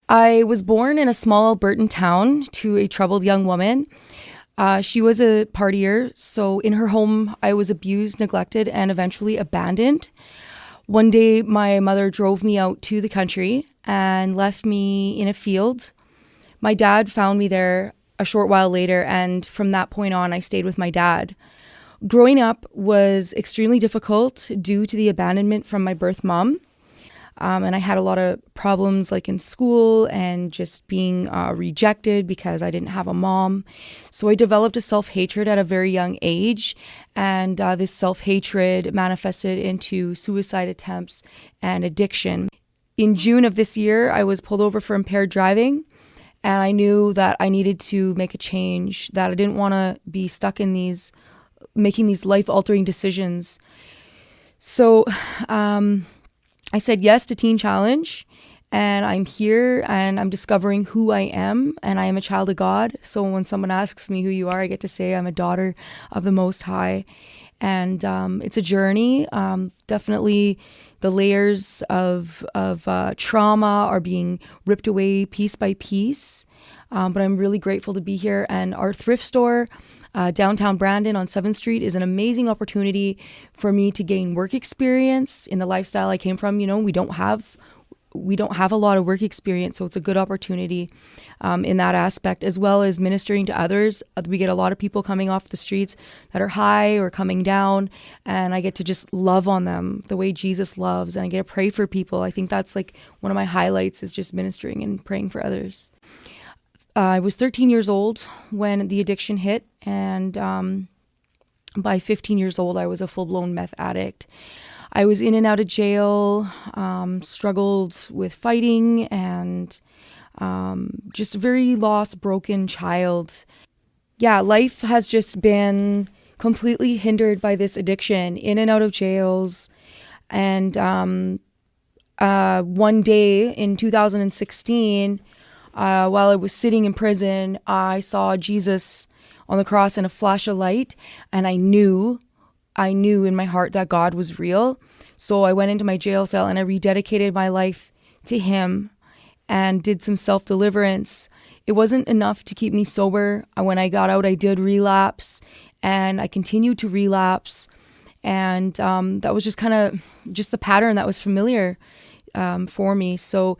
I was born in a small Albertan town to a troubled young woman. She was a partier, so in her home, I was abused, neglected, and eventually abandoned. One day, my mother drove me out to the country and left me in a field. My dad found me there a short while later, and from that point on, I stayed with my dad. Growing up was extremely difficult due to the abandonment from my birth mom. And I had a lot of problems like in school and just being rejected because I didn't have a mom. So I developed a self-hatred at a very young age. And this self-hatred manifested into suicide attempts and addiction. In June of this year, I was pulled over for impaired driving. And I knew that I needed to make a change, that I didn't want to be stuck in making these life-altering decisions. So, I said yes to Teen Challenge, and I'm here and I'm discovering who I am, and I am a child of God. So when someone asks me who you are, I get to say I'm a daughter of the Most High. And it's a journey. Definitely the layers of trauma are being ripped away piece by piece. But I'm really grateful to be here. And our thrift store, downtown Brandon on 7th Street, is an amazing opportunity for me to gain work experience in the lifestyle I came from. You know, we don't have a lot of work experience, so it's a good opportunity in that aspect, as well as ministering to others. We get a lot of people coming off the streets that are high or coming down, and I get to just love on them the way Jesus loves, and I get to pray for people. I think that's like one of my highlights, is just ministering and praying for others. I was 13 years old when the addiction hit, and by 15 years old, I was a full-blown meth addict. I was in and out of jail, struggled with fighting, and just a very lost, broken child. Yeah, life has just been completely hindered by this addiction, in and out of jails. And one day in 2016, while I was sitting in prison, I saw Jesus on the cross in a flash of light, and I knew in my heart that God was real. So I went into my jail cell and I rededicated my life to Him and did some self-deliverance. It wasn't enough to keep me sober. When I got out, I did relapse, and I continued to relapse. And that was just kind of just the pattern that was familiar for me. So